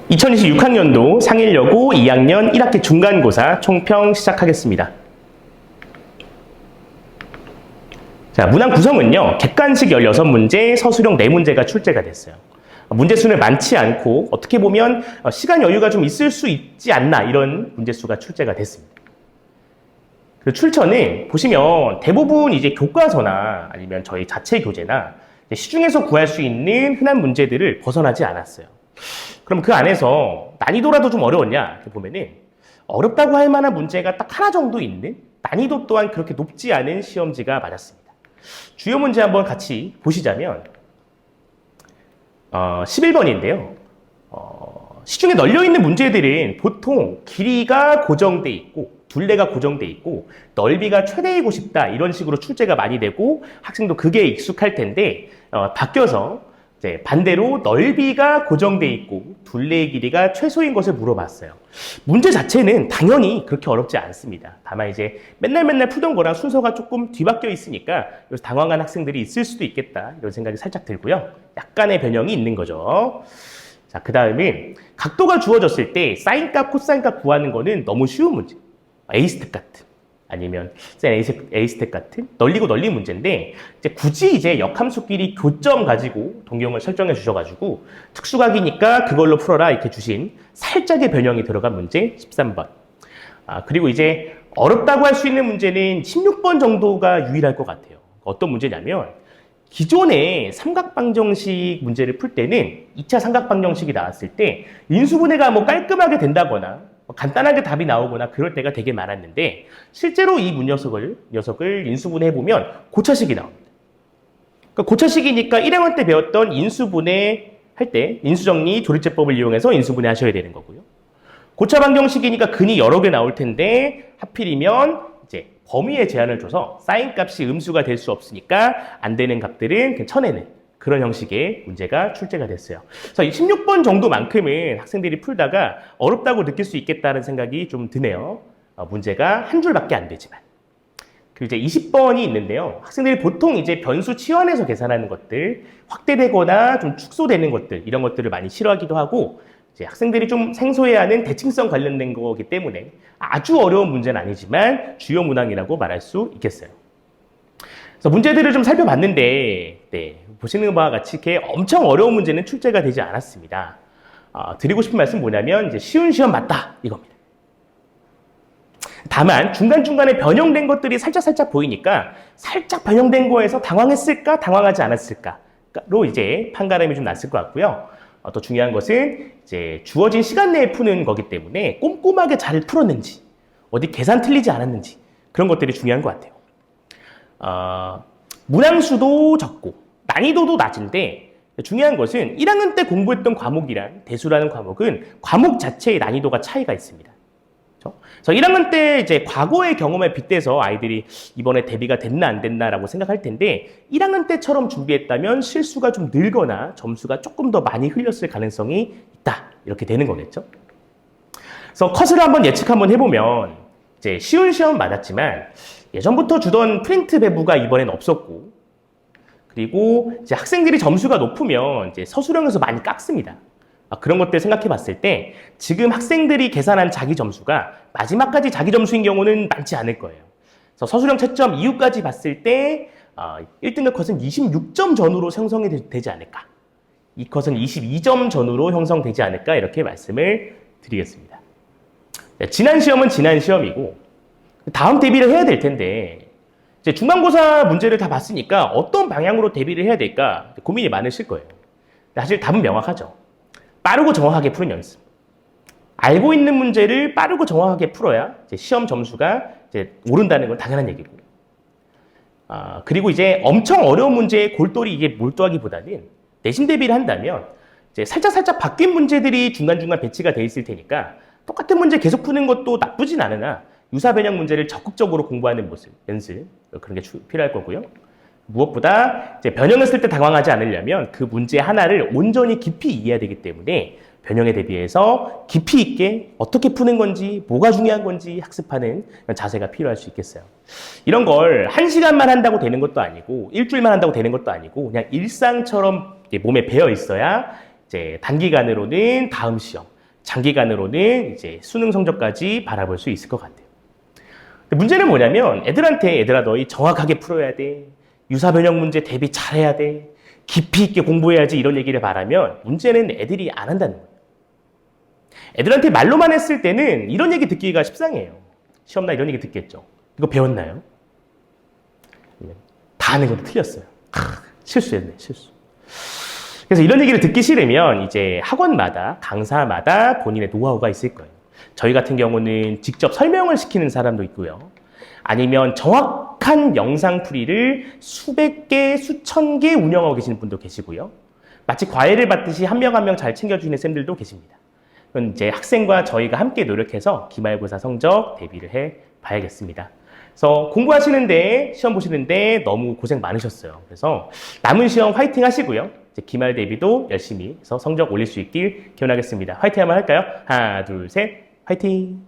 2026학년도 상일여고 2학년 1학기 중간고사 총평 시작하겠습니다. 자, 문항 구성은요, 객관식 16문제, 서술형 4문제가 출제가 됐어요. 문제 수는 많지 않고 어떻게 보면 시간 여유가 좀 있을 수 있지 않나 이런 문제 수가 출제가 됐습니다. 그 출처는 보시면 대부분 이제 교과서나 아니면 저희 자체 교재나 시중에서 구할 수 있는 흔한 문제들을 벗어나지 않았어요. 그럼 그 안에서 난이도라도 좀 어려웠냐 이렇게 보면은 어렵다고 할 만한 문제가 딱 하나 정도 있는, 난이도 또한 그렇게 높지 않은 시험지가 맞았습니다. 주요 문제 한번 같이 보시자면 11번인데요. 시중에 널려있는 문제들은 보통 길이가 고정돼 있고 둘레가 고정돼 있고 넓이가 최대이고 싶다 이런 식으로 출제가 많이 되고 학생도 그게 익숙할 텐데 바뀌어서 이제 반대로 넓이가 고정돼 있고 둘레의 길이가 최소인 것을 물어봤어요. 문제 자체는 당연히 그렇게 어렵지 않습니다. 다만 이제 맨날 풀던 거랑 순서가 조금 뒤바뀌어 있으니까 그래서 당황한 학생들이 있을 수도 있겠다 이런 생각이 살짝 들고요. 약간의 변형이 있는 거죠. 자, 그 다음은 각도가 주어졌을 때 사인값, 코사인값 구하는 거는 너무 쉬운 문제. A스텝 같은 아니면 A스텝 같은 널리고 널리 문제인데 이제 굳이 이제 역함수끼리 교점 가지고 동경을 설정해 주셔가지고 특수각이니까 그걸로 풀어라 이렇게 주신 살짝의 변형이 들어간 문제 13번. 그리고 이제 어렵다고 할 수 있는 문제는 16번 정도가 유일할 것 같아요. 어떤 문제냐면 기존의 삼각방정식 문제를 풀 때는 2차 삼각방정식이 나왔을 때 인수분해가 뭐 깔끔하게 된다거나 간단하게 답이 나오거나 그럴 때가 되게 많았는데 실제로 이 녀석을 인수분해 해보면 고차식이 나옵니다. 그러니까 고차식이니까 1학년 때 배웠던 인수분해 할 때 인수정리 조립제법을 이용해서 인수분해 하셔야 되는 거고요. 고차방정식이니까 근이 여러 개 나올 텐데 하필이면 이제 범위의 제한을 줘서 사인값이 음수가 될 수 없으니까 안 되는 값들은 그냥 쳐내는 그런 형식의 문제가 출제가 됐어요. 그래서 이 16번 정도만큼은 학생들이 풀다가 어렵다고 느낄 수 있겠다는 생각이 좀 드네요. 문제가 한 줄밖에 안 되지만. 그리고 이제 20번이 있는데요. 학생들이 보통 이제 변수 치환해서 계산하는 것들, 확대되거나 좀 축소되는 것들, 이런 것들을 많이 싫어하기도 하고, 이제 학생들이 좀 생소해하는 대칭성 관련된 거기 때문에 아주 어려운 문제는 아니지만 주요 문항이라고 말할 수 있겠어요. 그래서 문제들을 좀 살펴봤는데, 보시는 바와 같이 이렇게 엄청 어려운 문제는 출제가 되지 않았습니다. 드리고 싶은 말씀 뭐냐면 이제 쉬운 시험 맞다 이겁니다. 다만 중간중간에 변형된 것들이 살짝 보이니까 살짝 변형된 거에서 당황했을까 당황하지 않았을까로 이제 판가름이 좀 났을 것 같고요. 또 중요한 것은 이제 주어진 시간 내에 푸는 거기 때문에 꼼꼼하게 잘 풀었는지 어디 계산 틀리지 않았는지 그런 것들이 중요한 것 같아요. 문항수도 적고 난이도도 낮은데 중요한 것은 1학년 때 공부했던 과목이랑 대수라는 과목은 과목 자체의 난이도가 차이가 있습니다. 그래서 1학년 때 이제 과거의 경험에 빗대서 아이들이 이번에 대비가 됐나 안 됐나라고 생각할 텐데 1학년 때처럼 준비했다면 실수가 좀 늘거나 점수가 조금 더 많이 흘렸을 가능성이 있다. 이렇게 되는 거겠죠. 그래서 컷을 한번 예측 한번 해보면 이제 쉬운 시험 맞았지만 예전부터 주던 프린트 배부가 이번엔 없었고 그리고 이제 학생들이 점수가 높으면 이제 서술형에서 많이 깎습니다. 그런 것들 생각해 봤을 때 지금 학생들이 계산한 자기 점수가 마지막까지 자기 점수인 경우는 많지 않을 거예요. 그래서 서술형 채점 이후까지 봤을 때 1등급 컷은 26점 전후로 형성이 되지 않을까. 이 컷은 22점 전후로 형성되지 않을까 이렇게 말씀을 드리겠습니다. 지난 시험은 지난 시험이고 다음 대비를 해야 될 텐데 이제 중간고사 문제를 다 봤으니까 어떤 방향으로 대비를 해야 될까 고민이 많으실 거예요. 사실 답은 명확하죠. 빠르고 정확하게 푸는 연습. 알고 있는 문제를 빠르고 정확하게 풀어야 이제 시험 점수가 이제 오른다는 건 당연한 얘기고. 그리고 이제 엄청 어려운 문제에 골똘히 이게 몰두하기보다는 내신 대비를 한다면 이제 살짝 바뀐 문제들이 중간중간 배치가 돼 있을 테니까 똑같은 문제 계속 푸는 것도 나쁘진 않으나 유사 변형 문제를 적극적으로 공부하는 모습, 연습 그런 게 필요할 거고요. 무엇보다 이제 변형했을 때 당황하지 않으려면 그 문제 하나를 온전히 깊이 이해해야 되기 때문에 변형에 대비해서 깊이 있게 어떻게 푸는 건지 뭐가 중요한 건지 학습하는 자세가 필요할 수 있겠어요. 이런 걸 1시간만 한다고 되는 것도 아니고 일주일만 한다고 되는 것도 아니고 그냥 일상처럼 몸에 배어 있어야 이제 단기간으로는 다음 시험 장기간으로는 이제 수능 성적까지 바라볼 수 있을 것 같아요. 근데 문제는 뭐냐면 애들한테 얘들아 너희 정확하게 풀어야 돼. 유사 변형 문제 대비 잘해야 돼. 깊이 있게 공부해야지 이런 얘기를 바라면 문제는 애들이 안 한다는 거예요. 애들한테 말로만 했을 때는 이런 얘기 듣기가 십상이에요. 시험날 이런 얘기 듣겠죠. 이거 배웠나요? 다 아는 건데 틀렸어요. 실수했네, 실수. 그래서 이런 얘기를 듣기 싫으면 이제 학원마다, 강사마다 본인의 노하우가 있을 거예요. 저희 같은 경우는 직접 설명을 시키는 사람도 있고요. 아니면 정확한 영상 풀이를 수백 개, 수천 개 운영하고 계시는 분도 계시고요. 마치 과외를 받듯이 한 명 한 명 잘 챙겨주는 쌤들도 계십니다. 그건 이제 학생과 저희가 함께 노력해서 기말고사 성적 대비를 해 봐야겠습니다. 그래서 공부하시는데, 시험 보시는데 너무 고생 많으셨어요. 그래서 남은 시험 화이팅 하시고요. 이제 기말 대비도 열심히 해서 성적 올릴 수 있길 기원하겠습니다. 화이팅 한번 할까요? 하나, 둘, 셋, 화이팅!